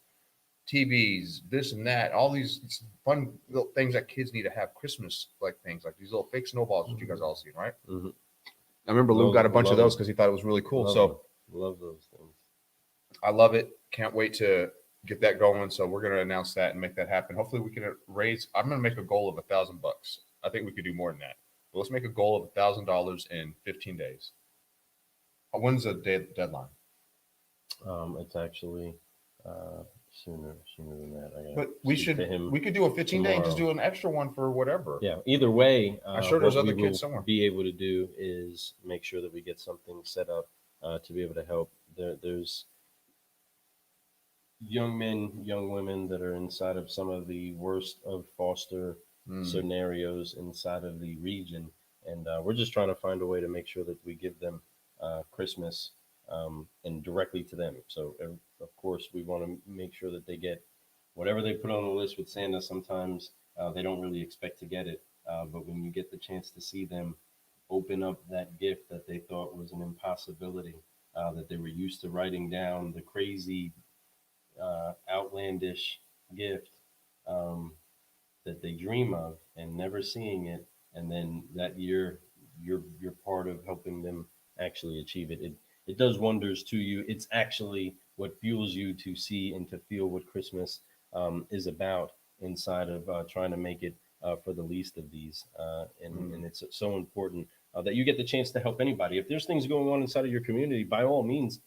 TVs, this and that, all these fun little things that kids need to have Christmas like things like these little fake snowballs, which you guys all seen, right? Mm-hmm. I remember Lou got a bunch of those because he thought it was really cool. Love those things. I love it. Can't wait to get that going. So we're going to announce that and make that happen. Hopefully we can I'm going to make a goal of $1,000. I think we could do more than that. But let's make a goal of $1,000 in 15 days. When's the deadline? It's actually sooner than that. But we could do a 15-day and just do an extra one for whatever. Yeah. Either way, I'm sure there's other kids somewhere. Be able to do is make sure that we get something set up to be able to help. There's young men, young women that are inside of some of the worst of foster scenarios inside of the region, and we're just trying to find a way to make sure that we give them Christmas and directly to them. So of course we want to make sure that they get whatever they put on the list with Santa. Sometimes they don't really expect to get it, but when you get the chance to see them open up that gift that they thought was an impossibility, that they were used to writing down the crazy outlandish gift that they dream of and never seeing it, and then that year you're part of helping them actually achieve it. It does wonders to you. It's actually what fuels you to see and to feel what Christmas is about inside of trying to make it for the least of these. And it's so important that you get the chance to help anybody. If there's things going on inside of your community, by all means,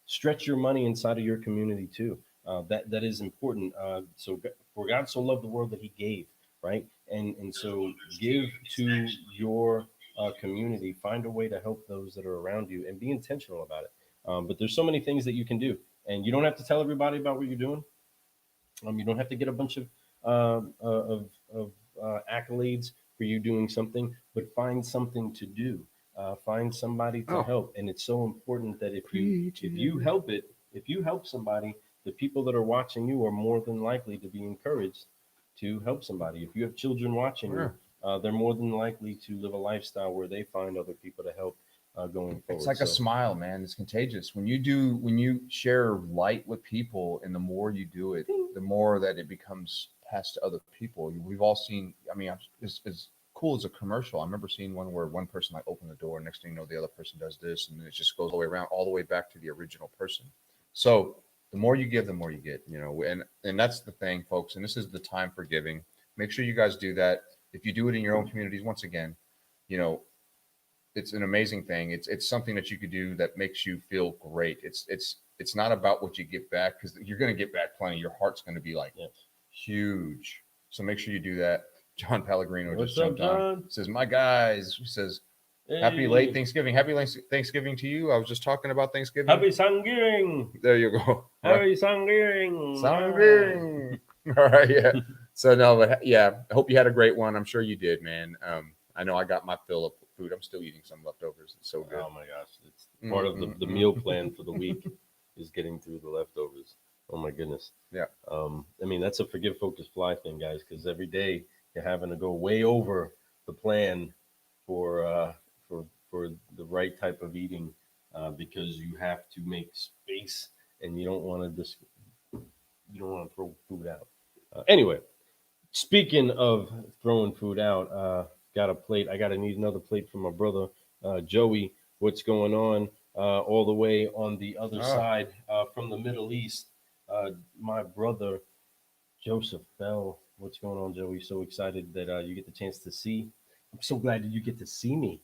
stretch your money inside of your community too. That is important. So for God so loved the world that he gave, right? And so give to your community, find a way to help those that are around you and be intentional about it. But there's so many things that you can do, and you don't have to tell everybody about what you're doing. You don't have to get a bunch of accolades for you doing something, but find something to do. Find somebody to help, and it's so important that if you help somebody, the people that are watching you are more than likely to be encouraged to help somebody. If you have children watching you, they're more than likely to live a lifestyle where they find other people to help going forward. It's like a smile, man. It's contagious. When you share light with people, and the more you do it, the more that it becomes passed to other people. We've all seen. I mean, as cool as a commercial. I remember seeing one where one person like opened the door, and next thing you know, the other person does this, and it just goes all the way around, all the way back to the original person. So the more you give, the more you get. And that's the thing, folks. And this is the time for giving. Make sure you guys do that. If you do it in your own communities, once again, it's an amazing thing. It's something that you could do that makes you feel great. It's not about what you get back, because you're going to get back plenty. Your heart's going to be like huge. So make sure you do that. John Pellegrino just jumped on. Says, my guys. He says, happy late Thanksgiving. Happy late Thanksgiving to you. I was just talking about Thanksgiving. Happy Thanksgiving. There you go. Happy Thanksgiving. Thanksgiving. All right. Yeah. So no, but yeah, I hope you had a great one. I'm sure you did, man. I know I got my fill of food. I'm still eating some leftovers. It's so good. Oh my gosh. It's part of the meal plan for the week is getting through the leftovers. Oh my goodness. Yeah. I mean, that's a forgive, focus, fly thing, guys, because every day you're having to go way over the plan for the right type of eating, because you have to make space and you don't want to throw food out. Anyway, speaking of throwing food out, got a plate. I gotta need another plate from my brother Joey. What's going on? All the way on the other side from the Middle East. My brother Joseph Bell. What's going on, Joey? So excited that you get the chance to see. I'm so glad that you get to see me.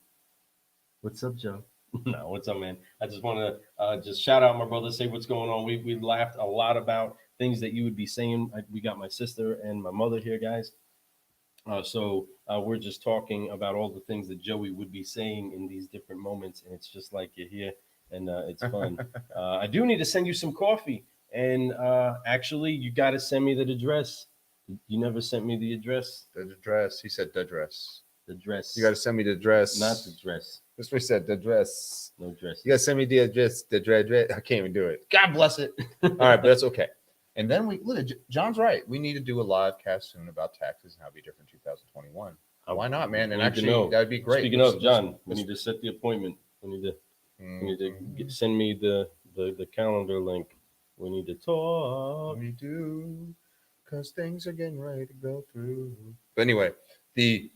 What's up, Joe? No, what's up, man? I just want to just shout out my brother, say what's going on. We laughed a lot about things that you would be saying. We got my sister and my mother here, guys. So we're just talking about all the things that Joey would be saying in these different moments, and it's just like you're here, and it's fun. I do need to send you some coffee, and actually, you got to send me the address. You never sent me the address. The dress. He said the dress. The dress. You got to send me the dress. Not the dress. That's what he said. The dress. No dress. You got to send me the address. The dress. I can't even do it. God bless it. All right, but that's okay. And then we look. John's right. We need to do a live cast soon about taxes and how it'd be different in 2021. Why not, man? And actually, that'd be great. Speaking of John, we need to set the appointment. We need to send me the calendar link. We need to talk. We do, because things are getting ready to go through. But anyway, we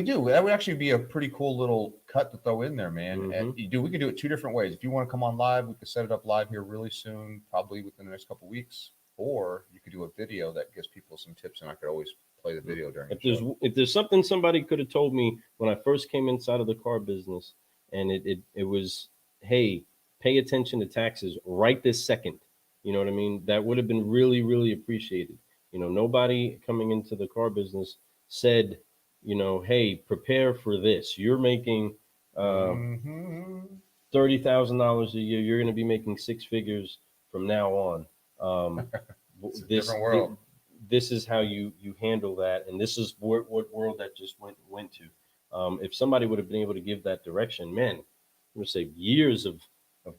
do. That would actually be a pretty cool little cut to throw in there, man. Mm-hmm. And we could do it two different ways. If you want to come on live, we could set it up live here really soon, probably within the next couple of weeks. Or you could do a video that gives people some tips, and I could always play the video during. If there's something somebody could have told me when I first came inside of the car business, and it was, hey, pay attention to taxes right this second. You know what I mean? That would have been really, really appreciated. You know, nobody coming into the car business said, you know, hey, prepare for this. You're making $30,000 a year. You're going to be making six figures from now on. It's a different world. This is how you handle that, and this is what world that just went to. If somebody would have been able to give that direction, man, I'm gonna save years of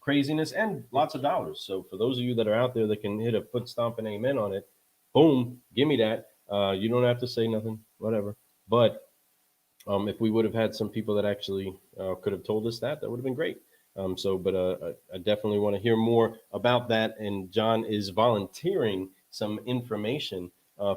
craziness and lots of dollars. So for those of you that are out there that can hit a foot stomp and amen on it, boom, give me that. You don't have to say nothing, whatever. But if we would have had some people that actually could have told us that would have been great. I definitely want to hear more about that. And John is volunteering some information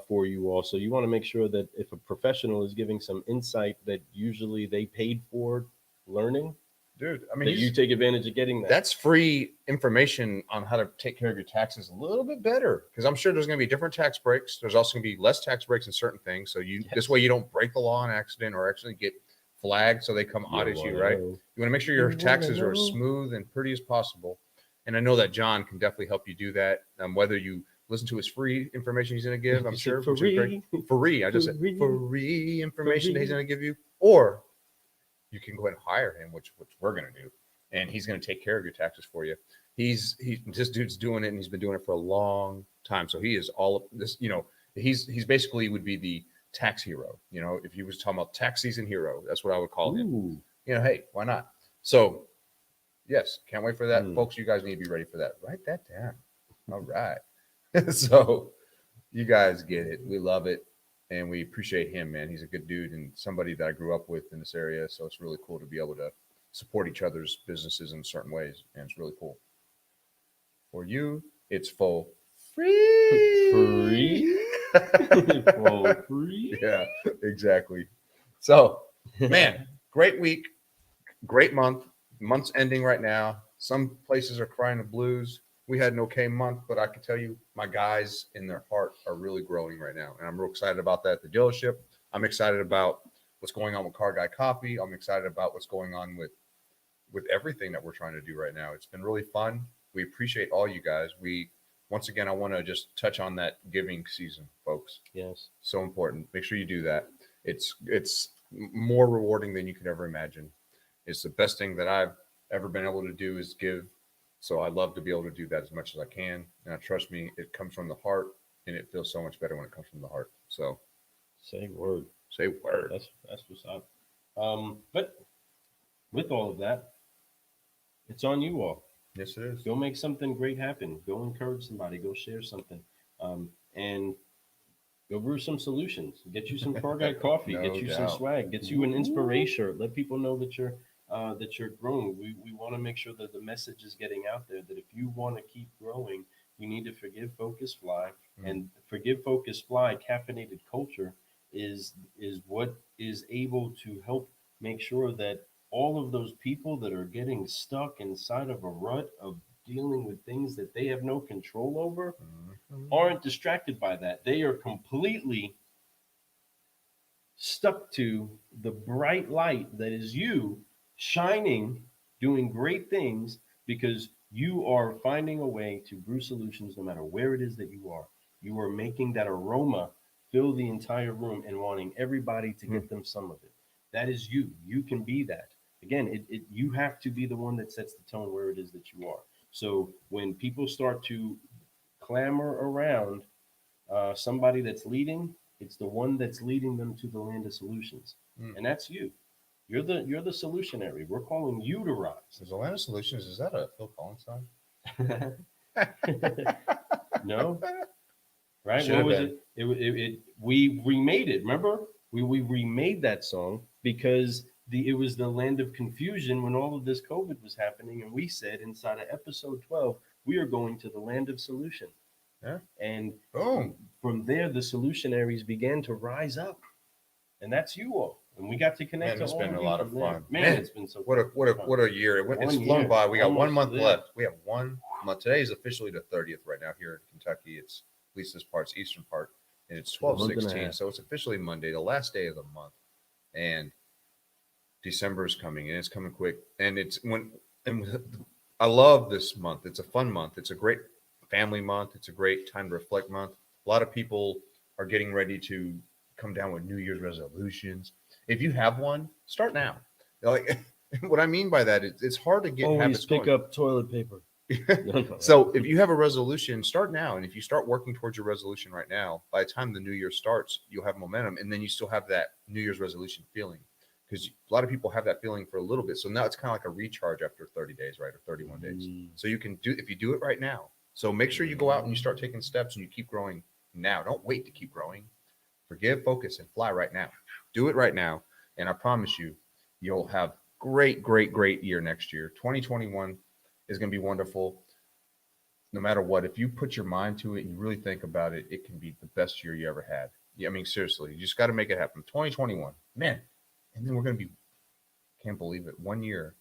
for you all. So you want to make sure that if a professional is giving some insight that usually they paid for learning, dude, I mean, that you take advantage of getting that. That's free information on how to take care of your taxes a little bit better, because I'm sure there's going to be different tax breaks. There's also going to be less tax breaks in certain things. So this way you don't break the law on accident or actually get flagged so they come audit you, right? You want to make sure your taxes are as smooth and pretty as possible. And I know that John can definitely help you do that. Whether you listen to his free information he's going to give, I'm sure free. I just said free information that he's going to give you, or you can go ahead and hire him, which we're going to do, and he's going to take care of your taxes for you. This dude's doing it, and he's been doing it for a long time. So he is all of this. You know, he's basically would be the tax hero. You know, if you was talking about tax season hero, that's what I would call him. You know, hey, why not? So yes, can't wait for that, folks. You guys need to be ready for that. Write that down. All right. So you guys get it. We love it. And we appreciate him, man. He's a good dude and somebody that I grew up with in this area. So it's really cool to be able to support each other's businesses in certain ways. And it's really cool. For you, it's for free. For free. Yeah, exactly. So, man, great week, great month. Month's ending right now. Some places are crying the blues. We had an okay month, but I can tell you my guys in their heart are really growing right now. And I'm real excited about that at the dealership. I'm excited about what's going on with Car Guy Coffee. I'm excited about what's going on with everything that we're trying to do right now. It's been really fun. We appreciate all you guys. Once again, I want to just touch on that giving season, folks. Yes. So important. Make sure you do that. It's more rewarding than you could ever imagine. It's the best thing that I've ever been able to do is give. So I love to be able to do that as much as I can. And trust me, it comes from the heart, and it feels so much better when it comes from the heart. So say word. Say word. That's what's up. But with all of that, it's on you all. Yes, it is. Go make something great happen. Go encourage somebody. Go share something. And go brew some solutions. Get you some Car Guy coffee. No get you doubt. some swag. Get you an inspiration shirt. Let people know that you're that you're growing. We want to make sure that the message is getting out there that if you want to keep growing, you need to forgive, focus, fly. And forgive, focus, fly, caffeinated culture is what is able to help make sure that all of those people that are getting stuck inside of a rut of dealing with things that they have no control over aren't distracted by that. They are completely stuck to the bright light that is you shining, doing great things because you are finding a way to brew solutions no matter where it is that you are. You are making that aroma fill the entire room and wanting everybody to get them some of it. That is you. You can be that. Again, you have to be the one that sets the tone where it is that you are. So when people start to clamor around somebody that's leading, it's the one that's leading them to the land of solutions, and that's you. You're the solutionary. We're calling you to rise. Is the land of solutions? Is that a Phil Collins song? No, right? Should What was been. it? We remade it. Remember, we remade that song because it was the land of confusion when all of this COVID was happening, and we said inside of episode 12 we are going to the land of solution. Yeah. And Boom. from there, the solutionaries began to rise up, and that's you all. And we got to connect. Man, it's to been all a lot you of from there. fun. Man, it's been so. What a year! It's 1 flown year. by. We got 1 Almost month there. left. We have 1 month. Today is officially the 30th right now here in Kentucky. It's at least this part's eastern part, and it's month and a 12/16. half. So it's officially Monday, the last day of the month, and December is coming, and it's coming quick. And I love this month. It's a fun month. It's a great family month. It's a great time to reflect month. A lot of people are getting ready to come down with New Year's resolutions. If you have one, start now. Like what I mean by that is it's hard to get Always habits pick going. up toilet paper. So if you have a resolution, start now. And if you start working towards your resolution right now, by the time the new year starts, you'll have momentum. And then you still have that New Year's resolution feeling. Because a lot of people have that feeling for a little bit. So now it's kind of like a recharge after 30 days, right? Or 31 days. So you can do, if you do it right now. So make sure you go out and you start taking steps and you keep growing now. Don't wait to keep growing. Forgive, focus, and fly right now. Do it right now. And I promise you, you'll have great year next year. 2021 is going to be wonderful. No matter what, if you put your mind to it and you really think about it, it can be the best year you ever had. Yeah, I mean, seriously, you just got to make it happen. 2021, man. And then we're going to be, can't believe it, 1 year.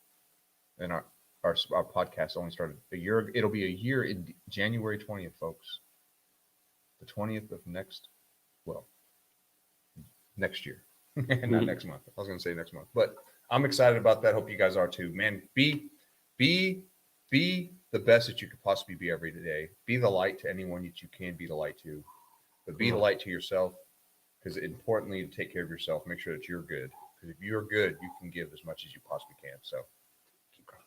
And our podcast only started a year. It'll be a year in January 20th, folks. The 20th of next year. Not next month. I was going to say next month. But I'm excited about that. Hope you guys are too. Man, be the best that you could possibly be every day. Be the light to anyone that you can be the light to. But be the light to yourself. Because importantly, to take care of yourself, make sure that you're good. Because if you're good, you can give as much as you possibly can. So keep growing.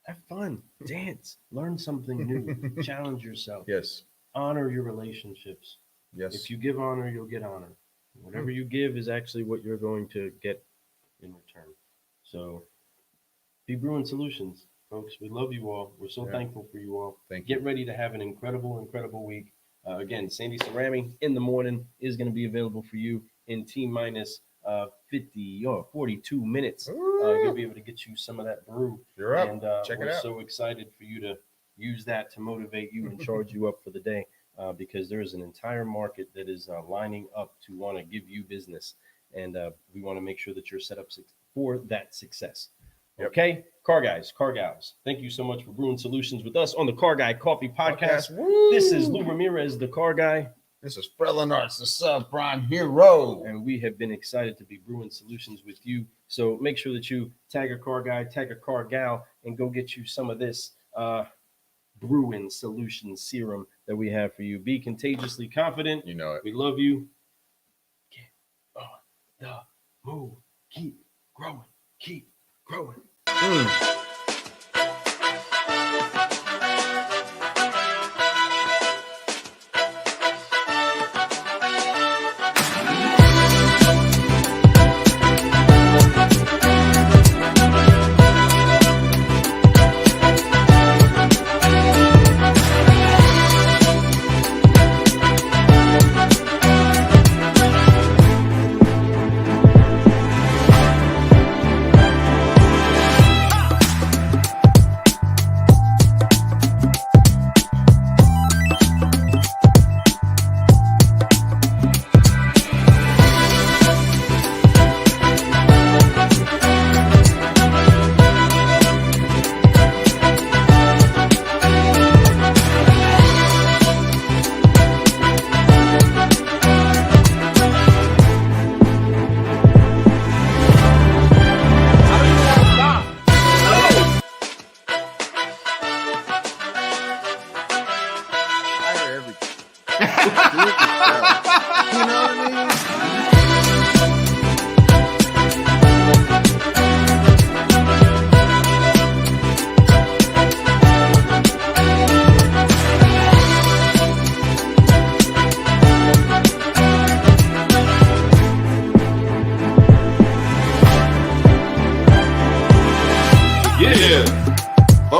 Have fun, dance, learn something new, challenge yourself. Yes. Honor your relationships. Yes. If you give honor, you'll get honor. Whatever you give is actually what you're going to get in return. So be Brewing Solutions, folks. We love you all. We're so thankful for you all. Thank you. Get ready to have an incredible week. Again, Sandy Cerami in the morning is going to be available for you in T-minus 42 minutes. You'll be able to get you some of that brew. You're up. And Check it we're out. so excited for you to use that to motivate you and charge you up for the day because there is an entire market that is lining up to want to give you business. And we want to make sure that you're set up for that success. Yep. Okay, car guys, car gals, thank you so much for Brewing Solutions with us on the Car Guy Coffee Podcast. This is Lou Ramirez, the Car Guy. This is Fred Lenartz, the subprime hero. And we have been excited to be Brewing Solutions with you. So make sure that you tag a car guy, tag a car gal, and go get you some of this Brewing Solutions serum that we have for you. Be contagiously confident. You know it. We love you. Get on the move. Keep growing. Keep growing.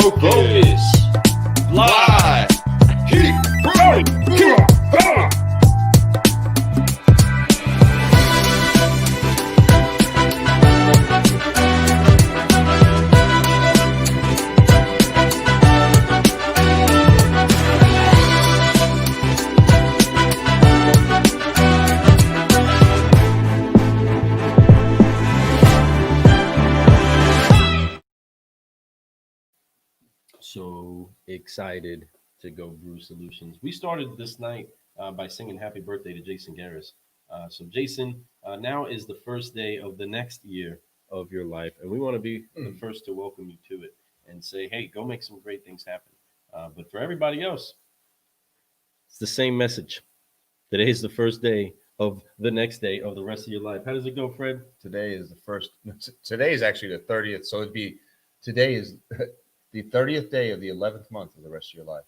Focus. Fly. Keep growing. So excited to go Brew Solutions. We started this night by singing happy birthday to Jason Garris. So, Jason, now is the first day of the next year of your life, and we want to be the first to welcome you to it and say, hey, go make some great things happen. But for everybody else, it's the same message. Today is the first day of the next day of the rest of your life. How does it go, Fred? Today is the first. Today is actually the 30th. So it'd be today is the 30th day of the 11th month of the rest of your life.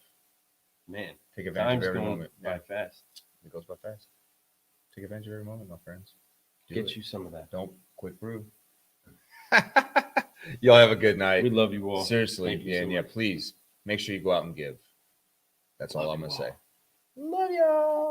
Man, Take advantage time's of every going moment. by fast. It goes by fast. Take advantage of every moment, my friends. Get you some of that. Don't quit brew. Y'all have a good night. We love you all. Seriously, Thank you yeah, so and yeah. much. Please make sure you go out and give. That's all Love I'm you gonna all. say. Love y'all.